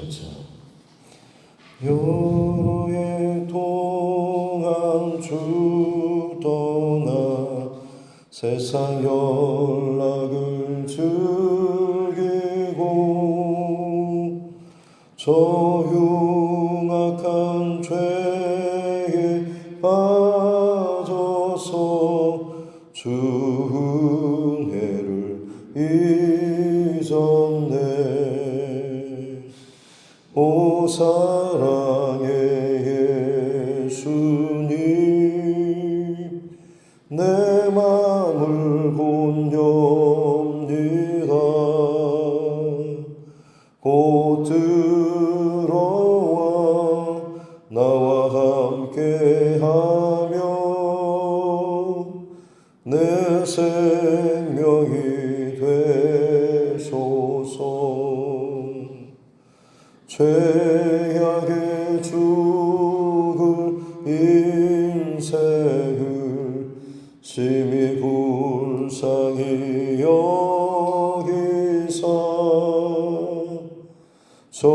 시작하자. 여러 해 동안 주 떠나 세상 연락을 즐기고 저 흉악한 죄에 빠져서 주 은혜를 잊었네. 오 사랑의 예수님, 내 맘을 본렵니다. 곧 들어와 나와 함께하며 내 생명이 되소서. 죄악에 죽을 인생을 심히 불쌍히 여기사 저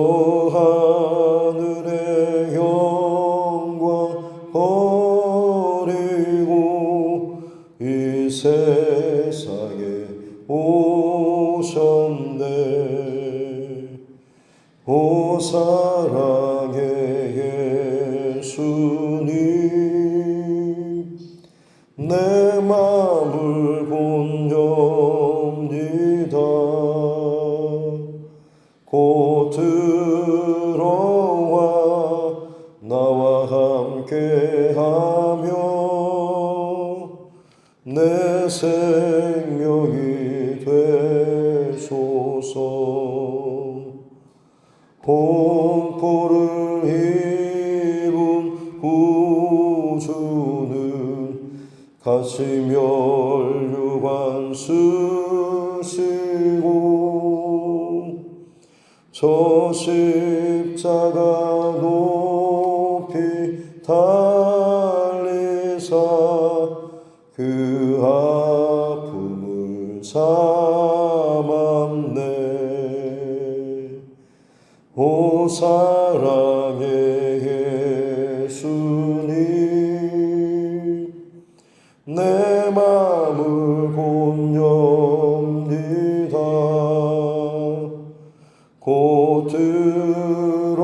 하늘의 영광 버리고 이 세상에 오셨네. 오 사랑의 예수님, 내 맘을 본렵니다. 곧 들어와 나와 함께하며 내 생명이 되소서. 공포를 입은 구주는 같이 멸류관 쓰시고 저 십자가 높이 달리사 그 아픔을 참았네. 오 사랑의 예수님, 내 맘을 본렵니다. 곧 들어와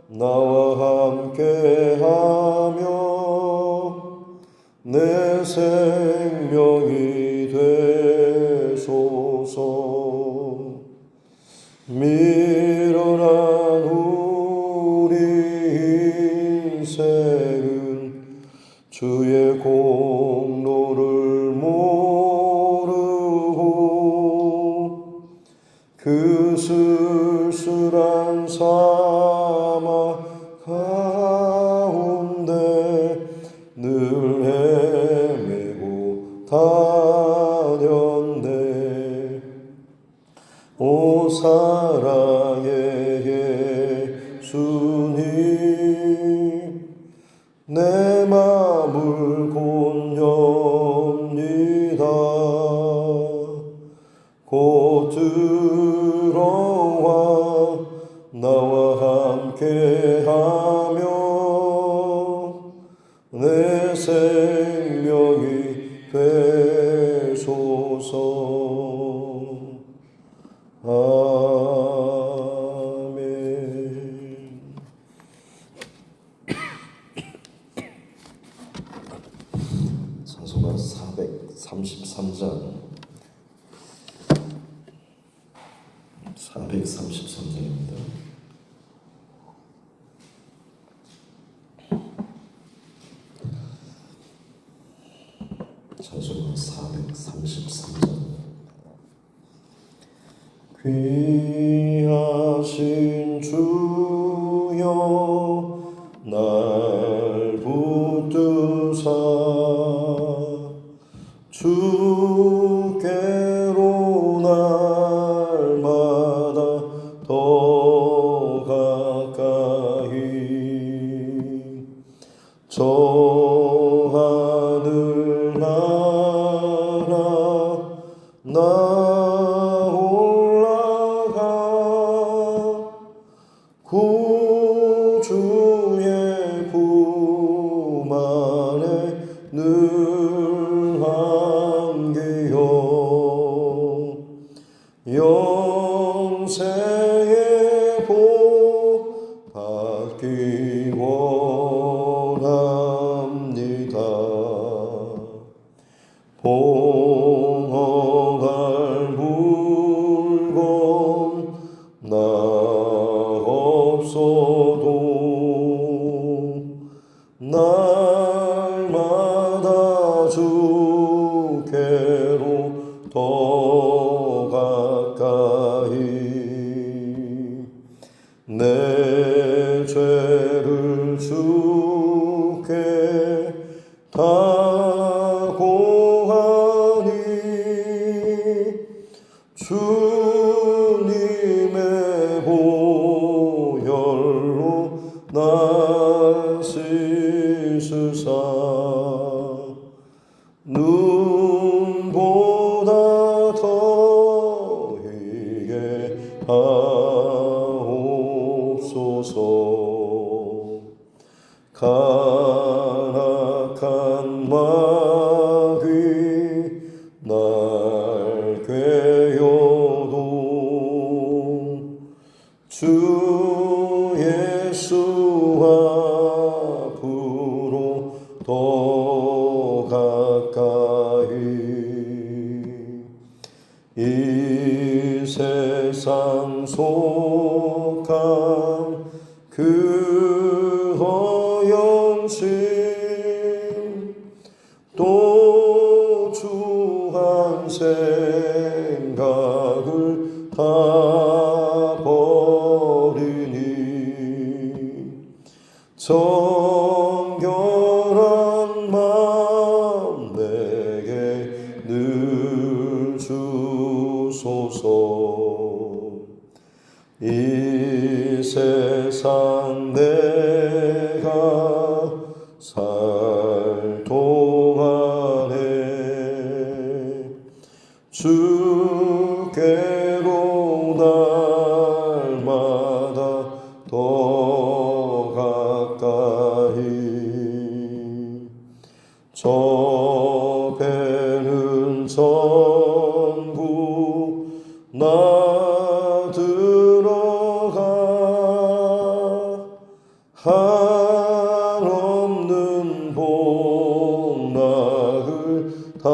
나와 함께하며 내 생명이 되소서. 미련한 우리 인생은 주의 공로를 모르고 그 쓸쓸한 사막 가운데 늘 헤매고 다녔네. 오 사랑의 예수님, 내 맘을 본렵니다. 곧 들어와 나와 함께하며 내 생명이 되소서. 아멘. 찬송가 433장 433장입니다. 찬송가 433장. 귀하신 주여 날 붙드사 주께로 날마다 더 가까이 저 하늘 나라 나 올라가 함께여 영생의 복 받기 원합니다. 봉헌할 물건 나 없어도 날마다 주께로 더 가까이 내 죄를 주께 다 고하니 주님의 보혈로 날 씻으사 눈보다 더 희게 하옵소서. 간악한 마귀 날 괴여도 주 예수 앞으로 더 가까이 이 세상 속한 그 허영심 또 주한 생각을 다 버리니 정결한 마음 내게 늘 주소서. 이 세상 내가 살 동안에 주께로 날마다 더 가까이 저 배는 전부 나 들어가 한없는 복락을 다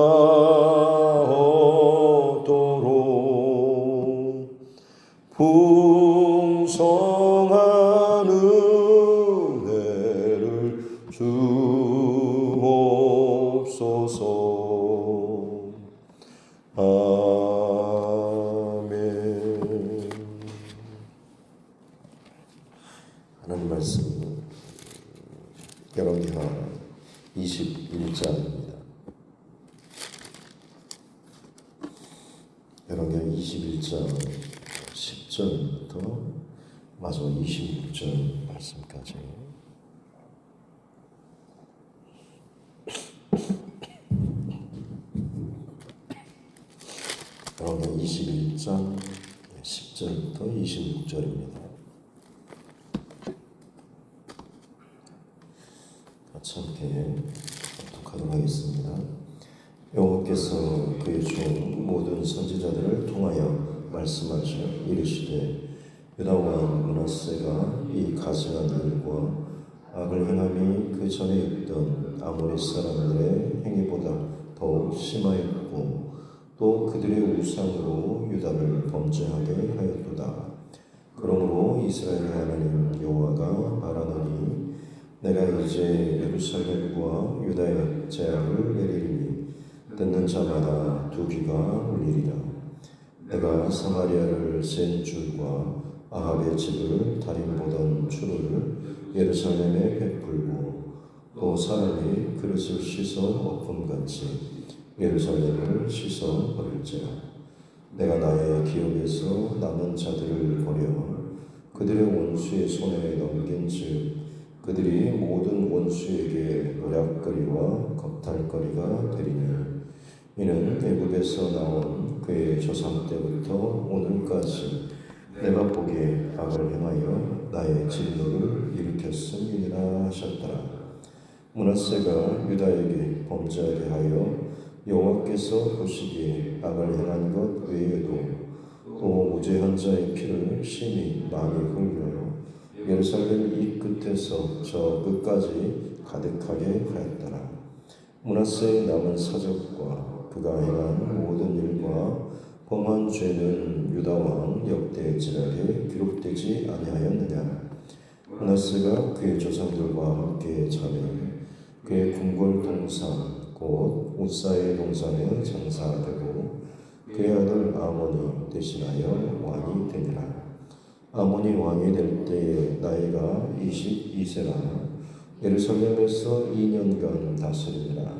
얻도록 풍성한 은혜를 주옵소서. 아멘. 하나님 말씀 열왕기하 21장입니다. 열왕기하 21장 10절부터 마지막 26절 말씀까지 열왕기하 21장 10절부터 26절입니다. 같이 함께 합독하도록 하겠습니다. 여호와께서 그의 종 모든 선지자들을 통하여 말씀하시어 이르시되 유다 왕 므낫세가 이 가증한 일과 악을 행함이 그 전에 있던 아모리 사람들의 행위보다 더욱 심하였고 또 그들의 우상으로 유다를 범죄하게 하였도다. 그러므로 이스라엘의 하나님 여호와가 말하노니 내가 이제 예루살렘과 유다에 재앙을 내리리니 듣는 자마다 두 귀가 울리리라. 내가 사마리아를 센 줄과 아합의 집을 달인보던 추를 예루살렘에 베풀고 또 사람이 그릇을 씻어 엎음같이 예루살렘을 씻어 버릴지라. 내가 나의 기업에서 남은 자들을 버려 그들의 원수의 손에 넘긴즉 그들이 모든 원수에게 노략거리와 겁탈거리가 되리니 이는 애굽에서 나온 그의 조상 때부터 오늘까지 내가 보기에 악을 행하여 나의 진노를 일으켰음이니라 하셨더라. 므낫세가 유다에게 범죄하게 하여 여호와께서 보시기에 악을 행한 것 외에도 또 무죄한 자의 피를 심히 많이 흘려 예루살렘 이 끝에서 저 끝까지 가득하게 하였더라. 므낫세의 남은 사적과 그가 행한 모든 일과 범한 죄는 유다 왕 역대지략에 기록되지 아니하였느냐. 므낫세가 그의 조상들과 함께 자매 그의 궁궐 동산 곧 우사의 동산에 장사되고 그의 아들 아몬이 대신하여 왕이 되니라. 아몬이 왕이 될 때에 나이가 22세라 예루살렘에서 2년간 다스리니라.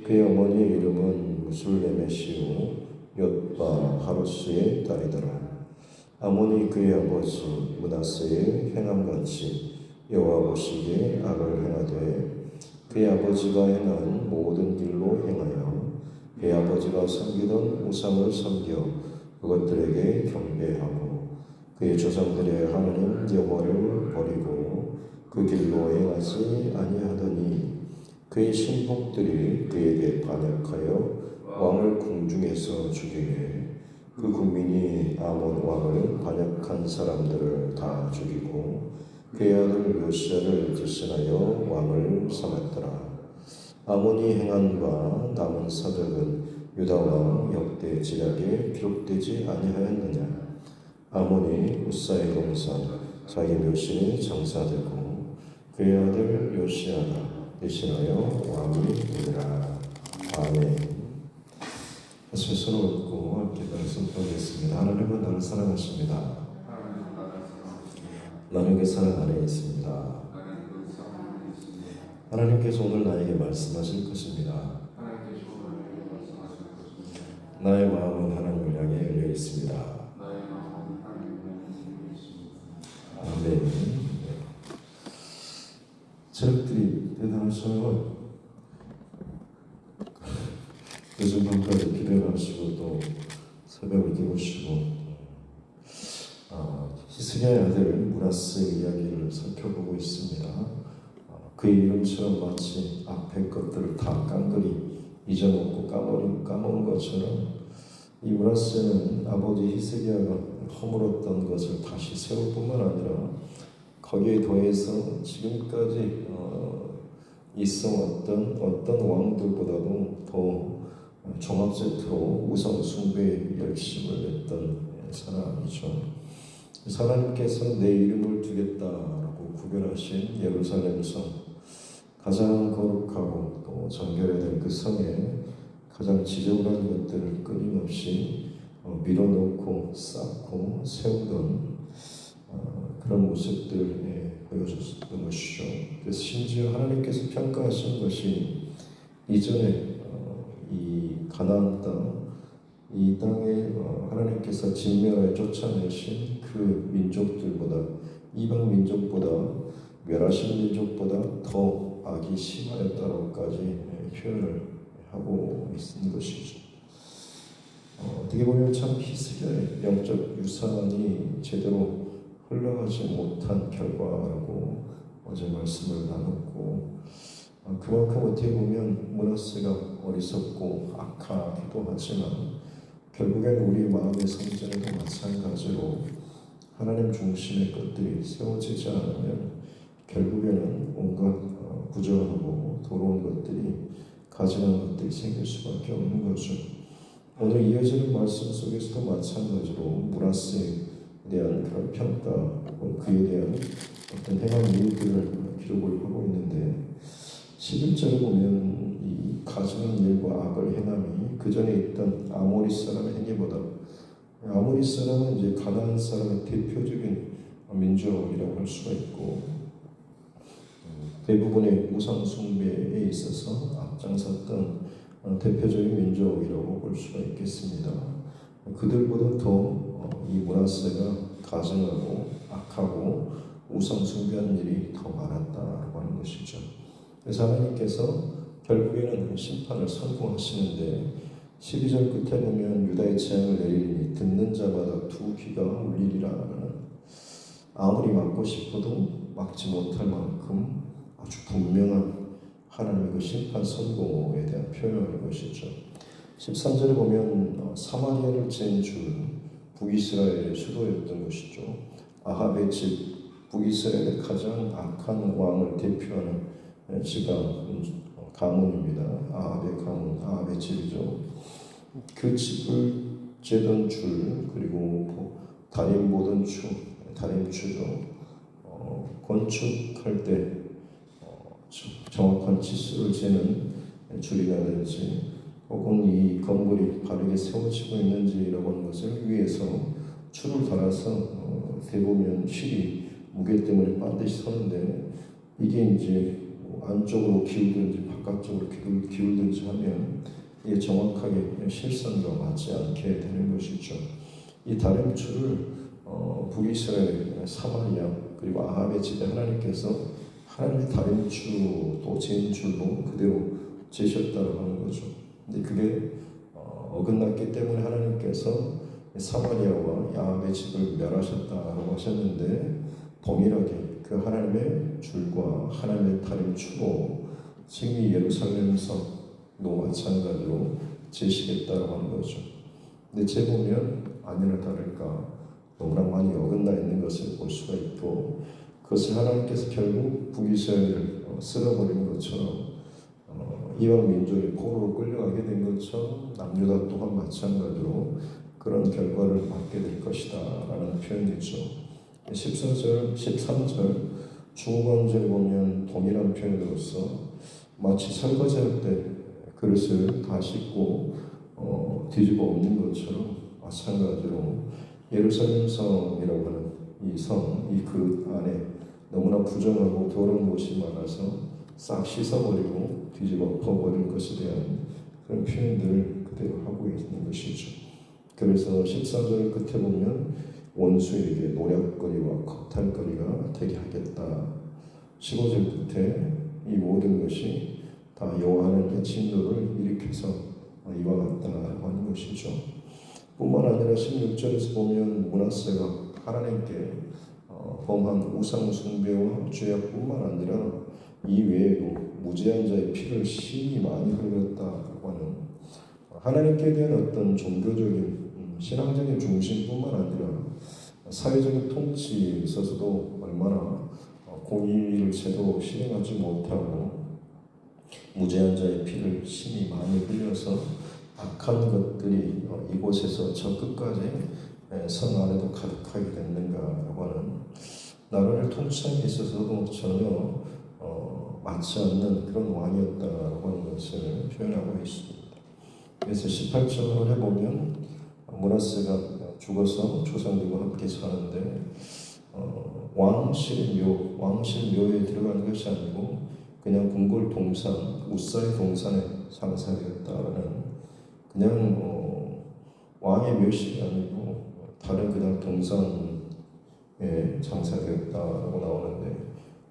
그의 어머니의 이름은 무술레메시오 옅바 하루스의 딸이더라. 아몬이 그의 아버지 므낫세의 행함같이 여호와 보시기에 악을 행하되 그의 아버지가 행한 모든 길로 행하여 그의 아버지가 섬기던 우상을 섬겨 그것들에게 경배하고 그의 조상들의 하나님 여호와를 버리고 그 길로 행하지 아니하더니 그의 신복들이 그에게 반역하여 왕을 궁중에서 죽이게 그 국민이 아몬 왕을 반역한 사람들을 다 죽이고 그의 아들 요시야를 대신하여 왕을 삼았더라. 아몬이 행한 바 남은 사적은 유다 왕 역대지략에 기록되지 아니하였느냐. 아몬이 우사의 동산 자기 묘실에 장사되고 그의 아들 요시야가 대신하여 왕이 되리라. 아멘. 다시 손을 얹고 함께 선포하겠습니다. 하나님은 나를 사랑하십니다. 나는 그 사랑 안에 있습니다. 하나님께서 오늘 나에게 말씀하실 것입니다. 나의 마음은 하나님을 향해 열려 있습니다. 아멘. 체력들이 대단하셔요. 요즘 밤까지 기도를 하시고 또 새벽을 깨우시고 히스기야의 아들 므낫세 이야기를 살펴보고 있습니다. 그의 이름처럼 마치 앞의 것들을 다 깡그리 잊어먹고 까먹은 것처럼 이 므낫세는 아버지 히스기야가 허물었던 것을 다시 세울 뿐만 아니라 거기에 더해서 지금까지 있어왔던 어떤 왕들보다도 더 종합세트로 우상 숭배에 열심을 냈던 사람이죠. 하나님께서 내 이름을 두겠다라고 구별하신 예루살렘 성, 가장 거룩하고 또 정결해야 될 그 성에 가장 지저분한 것들을 끊임없이 밀어넣고 쌓고 세우던 그런 모습들을 보여줬던 것이죠. 그래서 심지어 하나님께서 평가하신 것이 이전에 이 가나안 땅, 이 땅에 하나님께서 진멸하여 쫓아내신 그 민족들보다, 이방 민족보다, 멸하신 민족보다 더 악이 심하였다고까지 표현을 하고 있는 것이죠. 어떻게 보면 참 히스기야의 영적 유산이 제대로 흘러가지 못한 결과라고 어제 말씀을 나눴고, 그만큼 어떻게 보면 므낫세가 어리석고 악하기도 하지만 결국엔 우리 마음의 성전에도 마찬가지로 하나님 중심의 것들이 세워지지 않으면 결국에는 온갖 부정하고 더러운 것들이 가증한 것들이 생길 수밖에 없는 거죠. 오늘 이어지는 말씀 속에서도 마찬가지로 므낫세에 대한 그런 평가, 그에 대한 어떤 행한 일들을 기록을 하고 있는데 11절에 보면 이 가증한 일과 악을 행함이 그 전에 있던 아모리 사람의 행위보다, 아모리 사람은 이제 가나안 사람의 대표적인 민족이라고 할 수가 있고 대부분의 우상 숭배에 있어서 앞장섰던 대표적인 민족이라고 볼 수가 있겠습니다. 그들보다 더 이 므낫세가 가증하고 악하고 우상 숭배하는 일이 더 많았다라고 하는 것이죠. 그래서 하나님께서 결국에는 심판을 선고하시는데 12절 끝에 보면 유다의 재앙을 내리니 듣는 자마다 두 귀가 울리리라는, 아무리 막고 싶어도 막지 못할 만큼 아주 분명한 하나님의 그 심판 선고에 대한 표현인 것이죠. 13절에 보면 사마리아를 친 줄 북이스라엘의 수도였던 것이죠. 아합의 집, 북이스라엘의 가장 악한 왕을 대표하는 지가 가문입니다. 아합의 가문, 아합의 집이죠. 그 집을 재던 줄, 그리고 다림 보던 추, 다림추죠. 건축할 때 정확한 치수를 재는 줄이라든지 혹은 이 건물이 바르게 세워지고 있는지라고 하는 것을 위해서 줄을 달아서 대보면 실이 무게 때문에 반드시 서는데 이게 이제 안쪽으로 기울든지 바깥쪽으로 기울든지 하면 이게 정확하게 실선과 맞지 않게 되는 것이죠. 이 다림줄을 북이스라엘, 사마리아 그리고 아합의 집에 하나님께서 하나님의 다림줄 또 재인줄로 그대로 재셨다고 하는 거죠. 근데 그게 어긋났기 때문에 하나님께서 사마리아와 아합의 집을 멸하셨다라고 하셨는데 동일하게 그 하나님의 줄과 하나님의 다림줄로 지금 이 예루살렘성도 마찬가지로 재시겠다라고 하는 거죠. 근데 재보면 아니나 다를까 너무나 많이 어긋나 있는 것을 볼 수가 있고 그것을 하나님께서 결국 북이스라엘을 쓸어버린 것처럼 이방 민족이 포로로 끌려가게 된 것처럼 남유다 또한 마찬가지로 그런 결과를 맞게 될 것이다 라는 표현이죠. 14절, 13절 중반절에 보면 동일한 표현으로서 마치 설거지할 때 그릇을 다 씻고 뒤집어 엎는 것처럼 마찬가지로 예루살렘 성이라고 하는 이 성, 이 그릇 안에 너무나 부정하고 더러운 것이 많아서 싹 씻어버리고 뒤집어 엎어버린 것에 대한 그런 표현들을 그대로 하고 있는 것이죠. 그래서 14절 끝에 보면 원수에게 노략거리와 겁탈거리가 되게 하겠다. 15절 끝에 이 모든 것이 다 여호와 하나님의 진노를 일으켜서 이와 같다라고 하는 것이죠. 뿐만 아니라 16절에서 보면 므낫세가 하나님께 범한 우상 숭배와 죄악뿐만 아니라 이 외에도 무죄한 자의 피를 심히 많이 흘렸다라고 하는 하나님께 대한 어떤 종교적인 신앙적인 중심뿐만 아니라 사회적인 통치에 있어서도 얼마나 공의를 제대로 실행하지 못하고 무죄한 자의 피를 심히 많이 흘려서 악한 것들이 이곳에서 저 끝까지 성 안에도 가득하게 됐는가라고 하는 나라를 통치함에 있어서도 전혀 맞지 않는 그런 왕이었다라고 하는 것을 표현하고 있습니다. 그래서 18절을 해보면 므낫세가 죽어서 조상들과 함께 사는데 왕실 묘에 들어가는 것이 아니고 그냥 궁궐 동산, 우사의 동산에 장사되었다라는 그냥 왕의 묘실이 아니고 다른 그냥 동산에 장사되었다라고 나오는데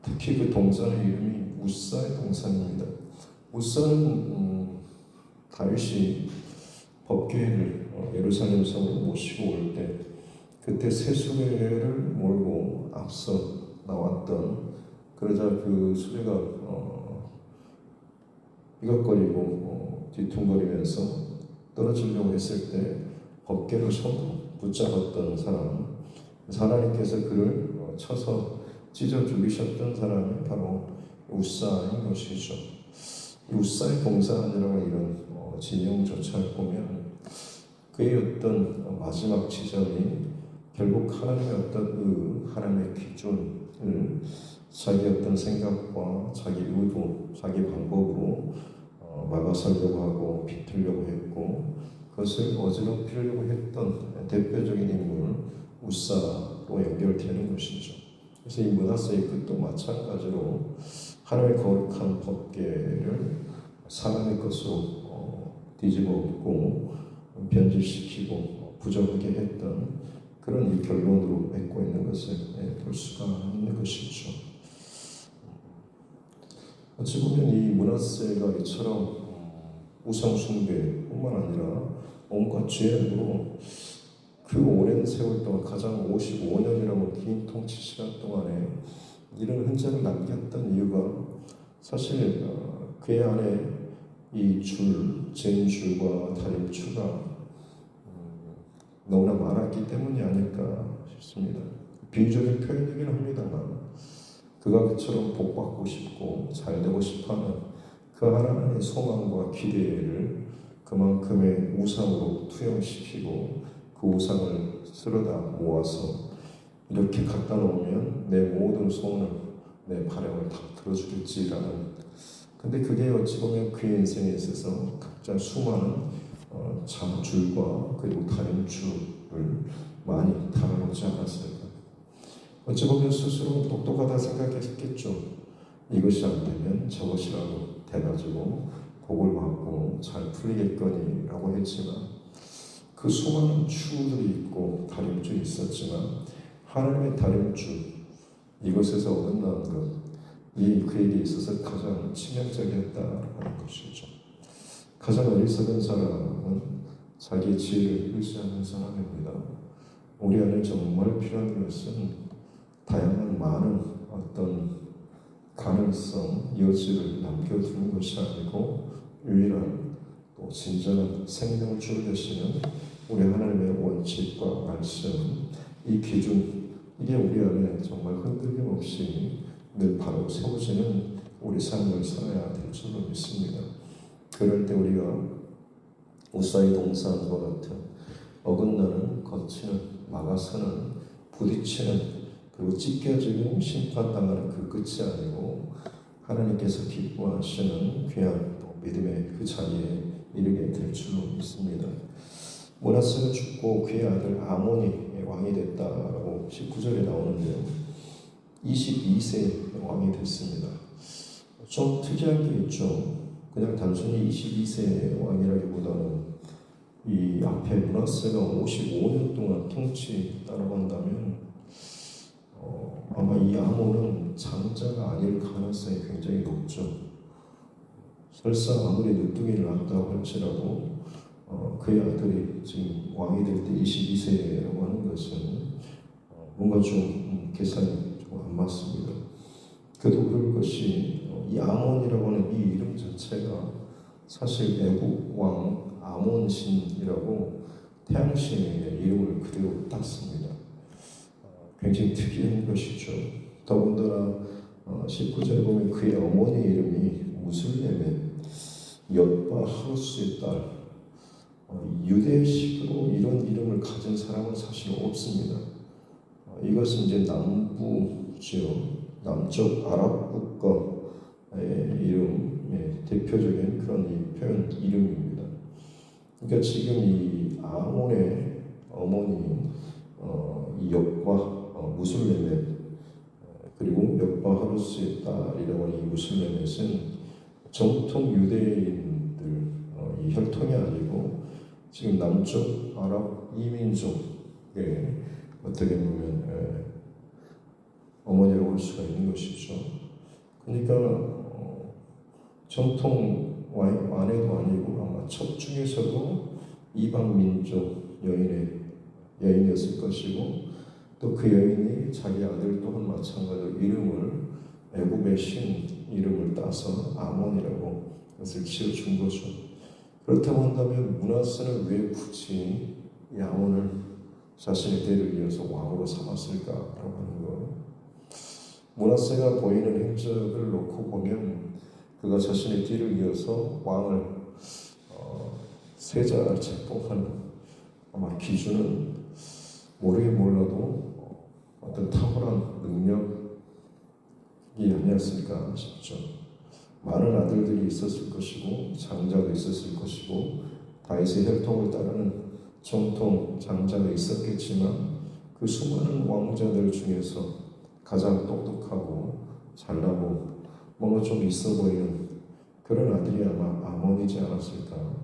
특히 그 동산의 이름이 우사의 동산입니다. 우사는 다윗이 법궤를 예루살렘 성으로 모시고 올 때 그때 새 수레를 몰고 앞서 나왔던 그러자 그 수레가 이걱거리고 뒤뚱거리면서 떨어지려고 했을 때 법궤를 손으로 붙잡았던 사람, 하나님께서 그를 쳐서 찢어 죽이셨던 사람이 바로 우사인 것이죠. 우사의 동산이라는 이런 진영조차 보면 그의 어떤 마지막 지점이 결국 하나님의 어떤 하나님의 기준을 자기 어떤 생각과 자기 의도, 자기 방법으로 막아서려고 하고 비틀려고 했고 그것을 어지럽히려고 했던 대표적인 인물 우사로 연결되는 것이죠. 그래서 이 므낫세의 끝도 마찬가지로 하나님의 거룩한 법궤를 사람의 것으로 뒤집어 엎고 변질시키고 부정하게 했던 그런 이 결론으로 맺고 있는 것을 볼 수가 있는 것이죠. 어찌 보면 이 므낫세가 이처럼 우상 숭배뿐만 아니라 온갖 죄악으로 그 오랜 세월 동안 가장 55년이라고 긴 통치 시간 동안에 이런 흔적을 남겼던 이유가 사실 그의 안에 이 젠줄과 다림줄가 너무나 많았기 때문이 아닐까 싶습니다. 비유적인 표현이긴 합니다만 그가 그처럼 복받고 싶고 잘되고 싶어하는 그 하나님의 소망과 기대를 그만큼의 우상으로 투영시키고 그 우상을 쓸어다 모아서 이렇게 갖다 놓으면 내 모든 소원을 내 바람을 다 들어주겠지라는, 근데 그게 어찌 보면 그의 인생에 있어서 각자 수많은 줄과 그리고 다림줄을 많이 달아놓지 않았을까. 어찌 보면 스스로 똑똑하다 생각했겠죠. 이것이 안 되면 저것이라도 돼가지고 복을 받고 잘 풀리겠거니라고 했지만 그 수많은 추들이 있고 다림줄이 있었지만 하나님의 다림줄, 이것에서 어긋난 것, 이 그에게 있어서 가장 치명적이었다는 것이죠. 가장 어리석은 사람은 자기 지혜를 의지하는 사람입니다. 우리 안에 정말 필요한 것은 다양한 많은 어떤 가능성, 여지를 남겨두는 것이 아니고 유일한 또 진정한 생명을 주로 되시는 우리 하나님의 원칙과 말씀, 이 기준, 이게 우리 안에 정말 흔들림 없이 늘 바로 세워지는 우리 삶을 살아야 될 줄로 믿습니다. 그럴 때 우리가 우사의 동산과 같은 어긋나는, 거치는, 막아서는, 부딪히는, 그리고 찢겨지고 심판당하는 그 끝이 아니고 하나님께서 기뻐하시는 귀한 믿음의 그 자리에 이르게 될 줄로 믿습니다. 므낫세가 죽고 그의 아들 아몬이 왕이 됐다라고 19절에 나오는데요. 22세 왕이 됐습니다. 좀 특이한 게 있죠. 그냥 단순히 22세 왕이라기보다는 이 앞에 므낫세가 55년 동안 통치했다고 한다면 아마 이 아몬은 장자가 아닐 가능성이 굉장히 높죠. 설사 아무리 늦둥이를 낳았다고 할지라도 그의 아들이 지금 왕이 될 때 22세라고 하는 것은 뭔가 좀 계산이 좀 안 맞습니다. 그래도 그럴 것이 이 아몬이라고 하는 이 이름 자체가 사실 애국 왕 아몬신이라고 태양신의 이름을 그대로 땄습니다. 굉장히 특이한 것이죠. 더군다나 19절에 보면 그의 어머니 이름이 무슬렘의 엿바 하루스의 딸, 유대식으로 이런 이름을 가진 사람은 사실 없습니다. 이것은 이제 남부지요, 남쪽 아랍 국가의 이름의 대표적인 그런 이 표현 이름입니다. 그러니까 지금 이 아몬의 어머니 이 엿바 무슬렘의, 그리고 엿바 하루스의 딸이라고 하는 이 무슬렘의 정통 유대인들 이 혈통이 아니고 지금 남쪽 아랍 이민족의 어떻게 보면 어머니라고 할 수가 있는 것이죠. 그러니까 정통 아내도 아니고 아마 첫 중에서도 이방 민족 여인이었을 것이고, 또 그 여인이 자기 아들 또한 마찬가지로 이름을 애굽의 신 이름을 따서 아몬이라고 그것을 지어준 거죠. 그렇다고 한다면 므낫세는 왜 굳이 이 아몬을 자신의 대를 이어서 왕으로 삼았을까라고 하는 거. 므낫세가 보이는 행적을 놓고 보면 그가 자신의 뒤를 이어서 왕을 세자 책봉하는 아마 기준은 모르게 몰라도 어떤 탁월한 능력이 아니었을까 싶죠. 많은 아들들이 있었을 것이고 장자도 있었을 것이고 다윗의 혈통을 따르는 정통 장자가 있었겠지만 그 수많은 왕자들 중에서 가장 똑똑하고 잘나고 뭔가 좀 있어 보이는 그런 아들이 아마 아몬이지 않았을까.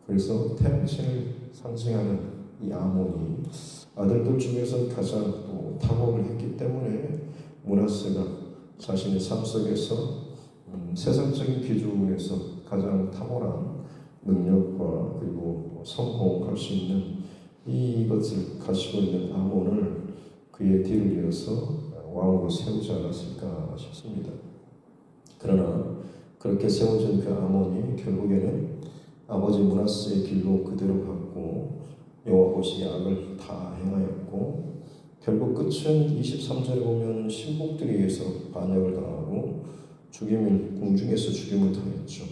그래서 태양신을 상징하는 이 아몬이 아들들 중에서 가장 또 탁월을 했기 때문에 므낫세가 자신의 삶 속에서 세상적인 기준에서 가장 탁월한 능력과 그리고 성공할 수 있는 이것을 가지고 있는 아몬을 그의 뒤를 이어서 왕으로 세우지 않았을까 싶습니다. 그러나 그렇게 세워진 그 아몬이 결국에는 아버지 므낫세의 길로 그대로 갔고 여호와 보시기에 악을 다 행하였고 결국 끝은 23절에 보면 신복들에 의해서 반역을 당하고 궁중에서 죽임을 당했죠.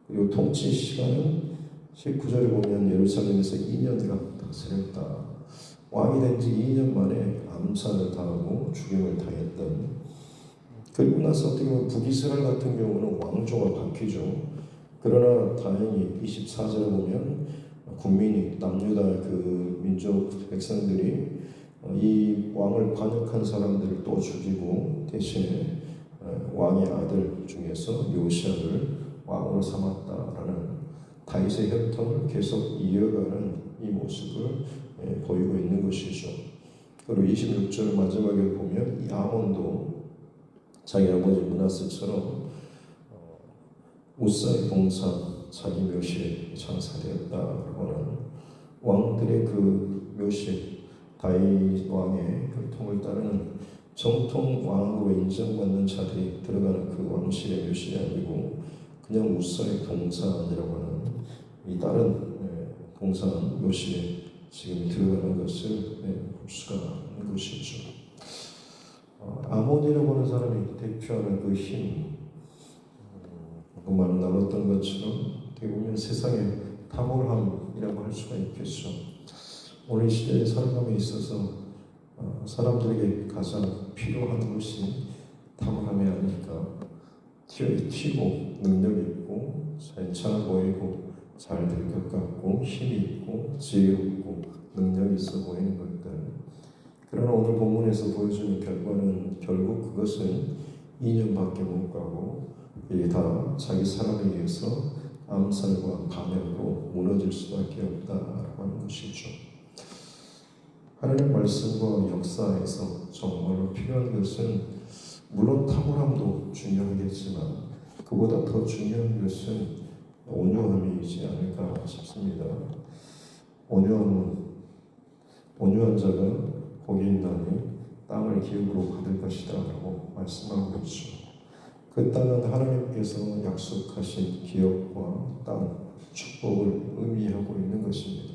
그리고 통치 시간은 19절에 보면 예루살렘에서 2년간 다스렸다. 왕이 된 지 2년 만에 암살을 당하고 죽임을 당했던, 그리고 나서 어떻게 보면 북이스라엘 같은 경우는 왕조가 바뀌죠. 그러나 다행히 24절에 보면 국민이 남유다 그 민족 백성들이 이 왕을 반역한 사람들을 또 죽이고 대신에 왕의 아들 중에서 요시아를 왕으로 삼았다라는 다윗의 혈통을 계속 이어가는 이 모습을 보이고 있는 것이죠. 그리고 26절 마지막에 보면 이 아몬도 자기 아버지 므낫세처럼 우사의 동산 자기 묘시에 장사되었다라고 하는 왕들의 그 묘시, 다윗 왕의 혈통을 따르는 정통 왕으로 인정받는 자들이 들어가는 그 왕실의 묘실이 아니고 그냥 우사의 동산이라고 하는 이 다른 동산 묘실에 지금 들어가는 것을 볼 수가 있는 것이죠. 아몬이라고 하는 사람이 대표하는 그 힘, 말 나눴던 것처럼 어떻게 보면 세상의 탁월함이라고 할 수가 있겠죠. 오늘 이 시대에 살아감에 있어서 사람들에게 가장 필요한 것이 탁월함이 아닐까. 튀고 능력 있고 괜찮아 보이고 잘 될 것 같고 힘이 있고 지혜롭고 능력이 있어 보이는 것들. 그러나 오늘 본문에서 보여주는 결과는 결국 그것은 2년밖에 못 가고 이게 다 자기 사람에 의해서 암살과 반역으로 무너질 수밖에 없다라고 하는 것이죠. 하나님의 말씀과 역사에서 정말로 필요한 것은 물론 탁월함도 중요하겠지만 그보다 더 중요한 것은 온유함이지 않을까 싶습니다. 온유한 자가 복이 있나니 땅을 기업으로 받을 것이다 라고 말씀하고 있죠. 그 땅은 하나님께서 약속하신 기업과 땅, 축복을 의미하고 있는 것입니다.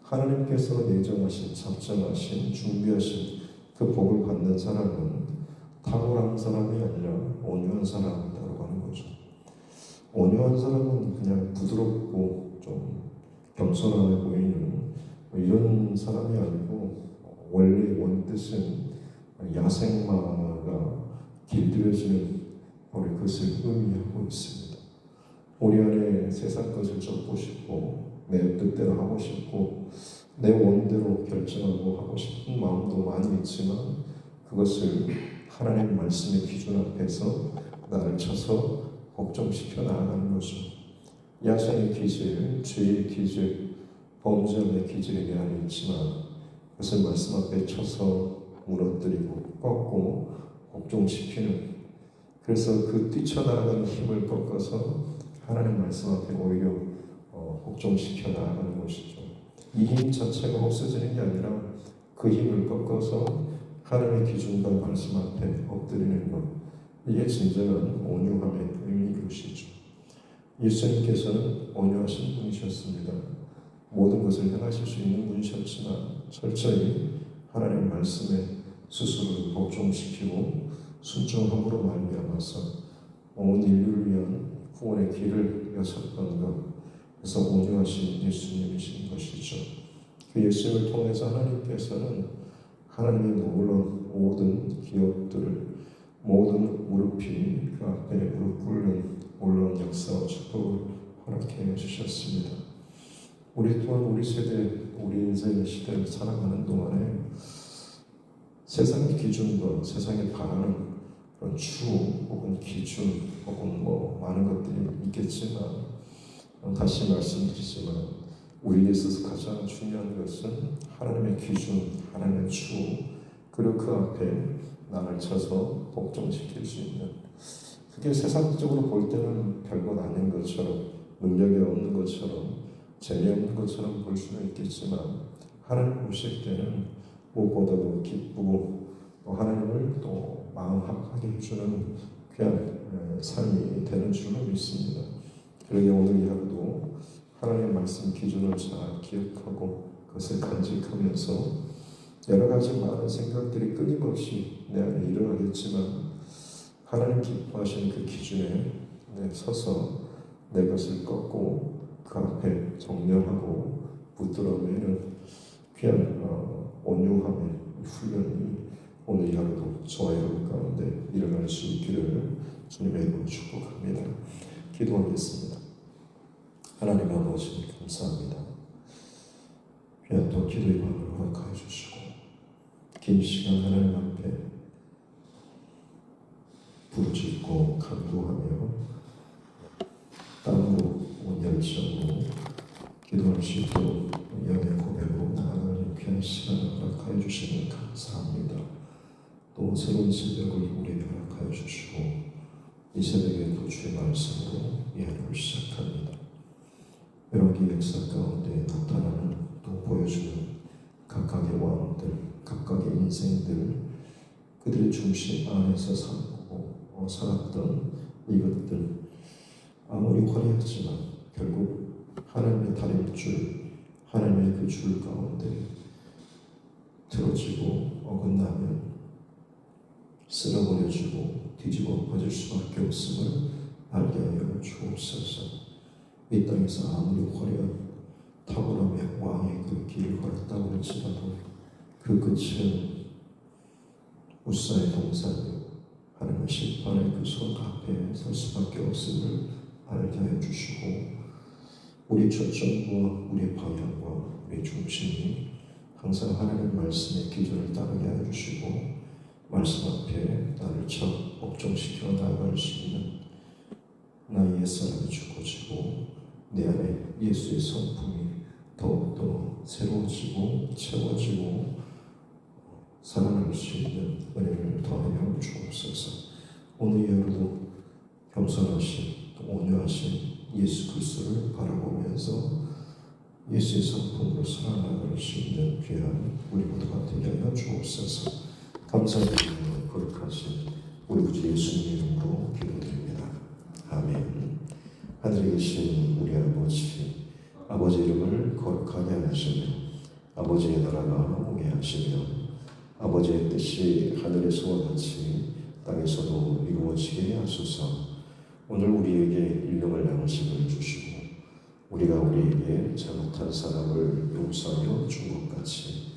하나님께서 예정하신, 작정하신, 준비하신 그 복을 받는 사람은 탁월한 사람이 아니라 온유한 사람이라고 하는 거죠. 온유한 사람은 그냥 부드럽고 좀 겸손해 보이는 이런 사람이 아니고 원래 원뜻은 야생마가 길들여지는 우리 그것을 의미하고 있습니다. 우리 안에 세상 것을 쫓고 싶고 내 뜻대로 하고 싶고 내 원대로 결정하고 하고 싶은 마음도 많이 있지만 그것을 하나님 말씀의 기준 앞에서 나를 쳐서 복종시켜 나아가는 거죠. 야생의 기질, 죄의 기질, 범죄의 기질에 대한 있지만 그것을 말씀 앞에 쳐서 무너뜨리고 꺾고 복종시키는, 그래서 그 뛰쳐나가는 힘을 꺾어서 하나님 말씀 앞에 오히려 복종시켜 나가는 것이죠. 이 힘 자체가 없어지는 게 아니라 그 힘을 꺾어서 하나님의 기준과 말씀 앞에 엎드리는 것, 이게 진정한 온유함의 의미인 것이죠. 예수님께서는 온유하신 분이셨습니다. 모든 것을 행하실 수 있는 분이셨지만 철저히 하나님 말씀에 스스로를 복종시키고 순종함으로 말미암아서 온 인류를 위한 구원의 길을 여셨던 것, 그래서 온유하신 예수님이신 것이죠. 그 예수님을 통해서 하나님께서는 하나님의 놀라운 모든 기업들을, 모든 무릎이 그 앞에 무릎 꿇는 놀라운 역사와 축복을 허락해 주셨습니다. 우리 또한 우리 세대, 우리 인생의 시대를 살아가는 동안에 세상의 기준과 세상에 바라는 그런 추 혹은 기준 혹은 많은 것들이 있겠지만 다시 말씀드리지만 우리에게 있어서 가장 중요한 것은 하나님의 기준, 하나님의 추, 그리고 그 앞에 나를 쳐서 복종시킬 수 있는, 그게 세상적으로 볼 때는 별것 아닌 것처럼, 능력이 없는 것처럼, 재미없는 것처럼 볼 수는 있겠지만 하나님 보실 때는 무엇보다도 기쁘고 또 하나님을 또 마음 합하게 해주는 귀한 삶이 되는 줄로 믿습니다. 그러게 오늘 이 하루도 하나님의 말씀 기준을 잘 기억하고 그것을 간직하면서 여러 가지 많은 생각들이 끊임없이 내 안에 일어나겠지만 하나님 기뻐하시는 그 기준에 서서 내 것을 꺾고 그 앞에 정령하고 붙들어매는 귀한 온유함의 훈련이 오늘 이 하루도 저와 여러분 가운데 일어날 수 있기를 주님의 이름으로 축복합니다. 기도하겠습니다. 하나님 아버지 감사합니다. 귀한 또 기도의 방을 허락하여 주시고 긴 시간 하나님 앞에 부르짖고 간구하며 땀으로 온 열정으로 기도할 수 있도록 영의 고백으로 나아가는 귀한 시간을 허락하여 주시니 감사합니다. 또 새로운 새벽을 우리에게 허락하여 주시고 이 새벽에 또 주의 말씀으로 이 하루를 시작합니다. 여러분의 역사 가운데 나타나는 또 보여주는 각각의 왕들, 각각의 인생들, 그들의 중심 안에서 살았던 이것들 아무리 화려하지만 결국 하나님의 다림줄, 하나님의 그 줄 가운데 틀어지고 어긋나면 쓸어버려지고 뒤집어 엎어질 수밖에 없음을 알게 하여 주옵소서. 이 땅에서 아무리 화려한 탁월함의 왕의 그 길을 걸었다고 할지라도 그 끝은 무사의 동산이요 하나님의 심판의 그 손 앞에 설 수밖에 없음을 알게 하여 주시고 우리 초점과 우리의 방향과 우리의 중심이 항상 하나님의 말씀의 기준을 따르게 하여 주시고 말씀 앞에 나를 복종시켜 나아갈 수 있는 나의 옛사람이 죽어지고 내 안에 예수의 성품이 더욱더 새로워지고 채워지고 살아날 수 있는 은혜를 더하여 주옵소서. 오늘 하루도 겸손하신 온유하신 예수 그리스도를 바라보면서 예수의 성품으로 살아나갈 수 있는 귀한 우리 모두가 되게 하여 주옵소서. 감사드리며 거룩하신 우리 구주 예수님 이름으로 기도드립니다. 아멘. 하늘에 계신 우리 아버지 이름을 거룩하게 하시며 아버지의 나라가 오게 하시며 아버지의 뜻이 하늘에서와 같이 땅에서도 이루어지게 하소서. 오늘 우리에게 일용할 양식을 주시고 우리가 우리에게 잘못한 사람을 용서하여 준 것 같이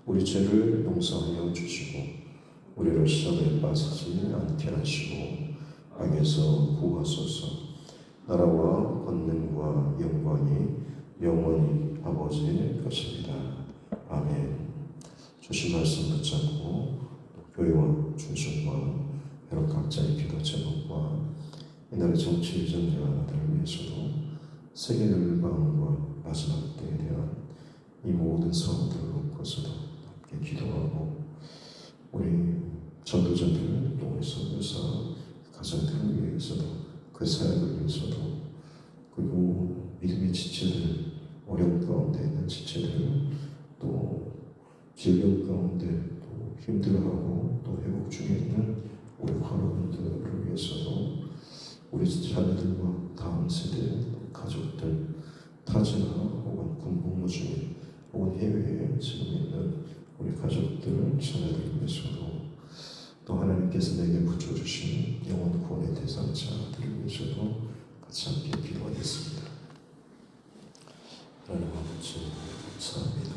우리 죄를 용서하여 주시고 우리를 시험에 빠지지 않게 하시고 악에서 구하소서. 나라와 권능과 영광이 영원히 아버지의 것입니다. 아멘. 주신 말씀 붙잡고 교회와 중심과 여러 각자의 기도 제목과 이날의 정치 유전자들을 위해서도 세계 열방과 마지막 때에 대한 이 모든 사업들을 놓고서도 함께 기도하고 우리 전도자들 또 우리 선교사 가정들을 위해서도 그 사역을 위해서도 그리고 믿음의 지체들 어려움 가운데 있는 지체들 또 질병 가운데 또 힘들어하고 또 회복 중에 있는 우리 환우분들을 위해서도 우리 자녀들과 다음 세대 가족들 타지나 혹은 군복무 중에 혹은 해외에 지금 있는 우리 가족들 자녀들을 위해서도 또 하나님께서 내게 붙여주신 영원 구원의 대상자들을 위해서도 같이 함께 기도하겠습니다. 하나님 아버지 감사합니다.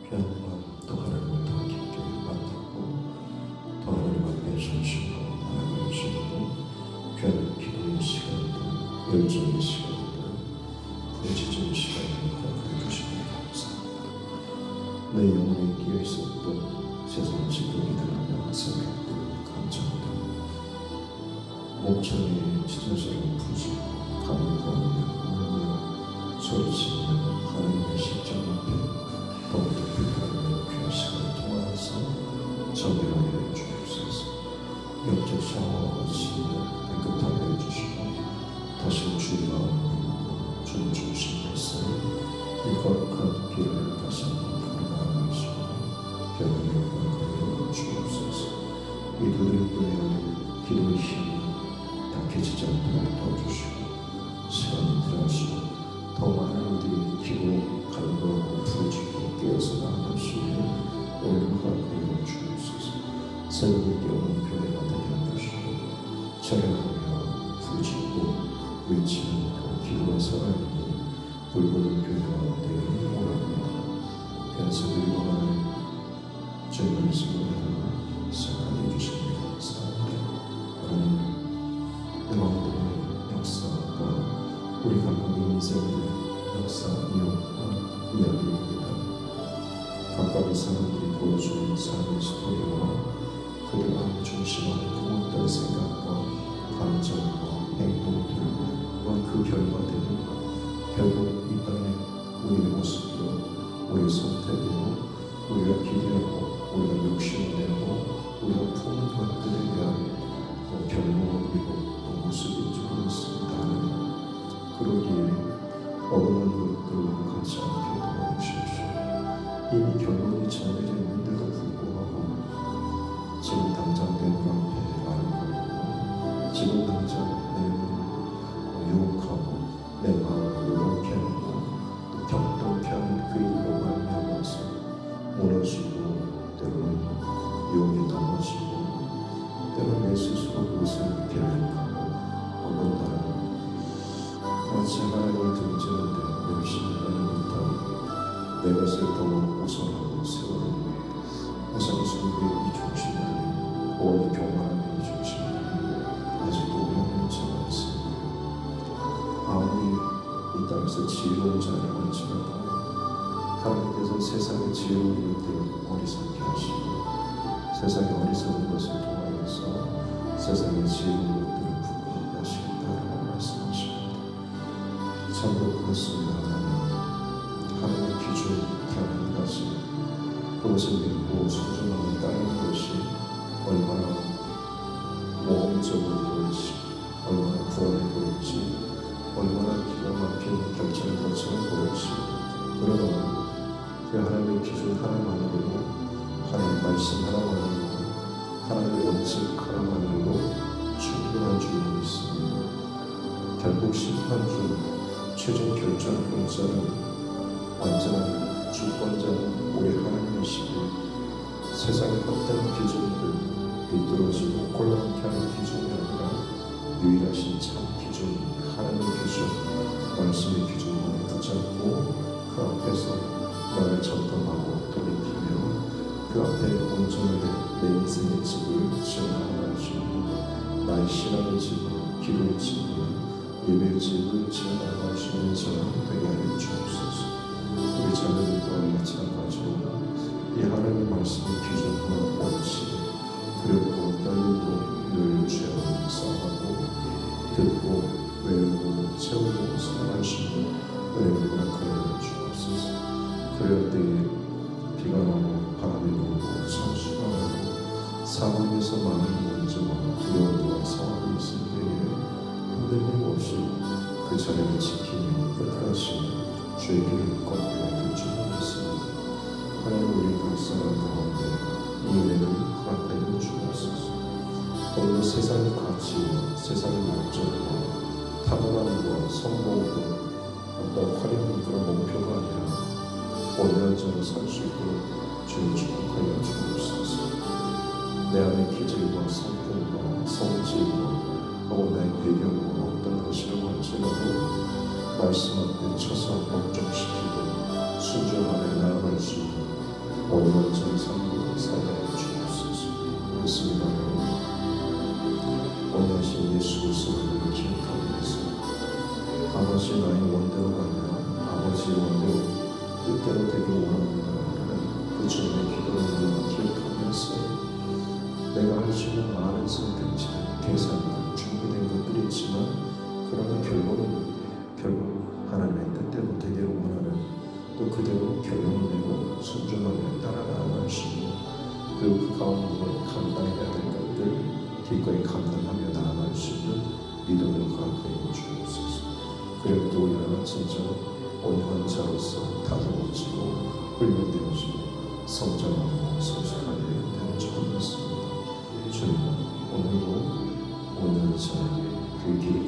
귀한 또 하나님을 더 깊게 만나고 또 하나님 앞에 전심으로 나아갈 수 있는 귀한 기도의 시간들, 열정의 시간들, 부르짖음의 시간을 허락해 주시니 감사합니다. 내 영혼에 끼어 있었던 세상 지도이들을 향한 생각들 감사합니다. 목청이 지저처럼 부르짖고 간구하며 울며 소리치며 하나님의 십자가 앞에 더욱더 불편한 귀한 시간을 통하여서 정결하게 주옵소서. 영적 샤워와 같이 깨끗하게 해주시고 다시 주의 마음으로 주님 중심 말씀 이 거룩한 길을 다시 한번 걸어나가시고 병을 허락하여 주옵소서. 이 도드립 교회 안에 기도의 힘이 찬양하며 부르짖고 외치는 그 기도와 사랑이 불보는 교회가 되기를 원합니다. 변석을 원하는 제 말씀을 생각해 주시기 감사합니다. 하나님, 여러분들의 역사가 우리 각각의 인생의 역사이요 이야기입니다. 각각의 사람들이 보여주는 삶의 스토리와 그들과 중심하는 부모들의 생각과 감정과 행동들과 그 결과들은 결국 이 땅에 우리의 모습으로 우리의 선택으로 우리가 기대하고 우리가 욕심을 내고 우리가 품은 것들에 대한 결론이고 또 모습인 줄 믿습니다. 그러기에 어긋난 것들로 가지 않게 도와주십시오. 이미 결론이 정해져 있는데도 불구하고 지금 당장 내 눈앞에 아른거리고 지금 당장 내 눈을 유혹하고 내 마음을 요동케 하고 또 격동케 하는 그 일로 말미암아서 무너지고 때로는 유혹에 넘어지고 때로는 내 스스로 그것을 계획하고 어긋나는 마치 하나님을 등지는데 열심히 하는 듯한 내 것을 더욱 우선하고 세우는 우상숭배의 이 중심들이 오늘 교만한 이 중심들이 아직도 우연치 않습니다. 아무리 이 땅에서 지혜로운 자를 할지라도 하나님께서 세상의 지혜로운 것들을 어리석게 하시고 세상의 어리석은 것을 통하여서 세상의 지혜로운 것들을 부끄럽게 하시겠다라고 말씀하십니다. 참으로 그렇습니다. 하나님의 기준 단 한 가지 그것을 믿고 순종하는 따르는 것이 얼마나 모험적으로 보일지 얼마나 불안해 보일지 얼마나 기가 막힌 결정을 거치는 보일지 그러나 그 하나님의 기준 하나만으로도 하나님의 말씀 하나만으로도 하나님의 원칙 하나만으로도 충분한 줄 믿습니다. 결국 심판주 최종 결정권자는 완전한 주권자는 우리 하나님이시고 세상의 헛된 기준들 비뚤어지고 곤란케 하는 기준이 아니라 유일하신 참 기준 하나님의 기준 말씀의 기준을 붙잡고 그 앞에서 나를 점검하고 돌이키며 그 앞에 온전하게 내 인생의 집을 지어나갈 수 있는 나의 신앙의 집을 기도의 집을 예배의 집을 지어나갈 수 있는 사람 되게 하여 주옵소서. 우리 자녀들 또한 마찬가지로 이 하나님의 말씀의 기준과 원칙 두렵고 떨리고 늘 죄와 싸워하고 듣고 외우고 채우고 사랑할 수 있는 은혜를 허락하여 주옵소서. 그럴 때에 비가 나고 바람이 불고 창수가 나고 사방에서 많은 문제와 두려움과 상황이 있을 때에 흔들림 없이 그 자리를 지키며 끝까지 주의 길을 걷고 줄 믿습니다. 하나님 우리 각 사람 가운데 이 은혜를 허락하여 주옵소서. 오늘 세상의 가치와 세상의 목적과 탐욕과 성공과 어떤 화려한 그런 목표가 아니라 온전한 자로 살 수 있도록 주의 축복하여 주옵소서. 내 안의 기질과 성품과 성질과 혹은 나의 배경과 어떤 것이라고 할지라도 말씀 앞에 쳐서 복종시키고 순종하며 나아갈 수 있는 온전한 삶으로 살아가여 주옵소서. 그렇습니다. 원하신 예수 그리스도를 기억하면서 아버지 나의 원대로가 아니라 아버지의 원대로 뜻대로 되길 원합니다. 그 주님의 기도를 기억하면서 내가 할 수 있는 많은 선택지, 계산, 준비된 것들이 있지만 그러나 결론은 결국 하나님의 뜻대로 되기를 원하는 또 그대로 결론을 내고 순종하며 따라나갈 수 있는 그리고 그 가운데 감당해야 될 것들 기꺼이 감당하며 나아갈 수 있는 믿음을 허락하여 주옵소서. 그래도 우리가 진짜 온유한 자로서 다듬어지고 훈련되어지고 성장하고 성숙하게 되는 줄 믿습니다. 주님 오늘도 온유한 자 그 길을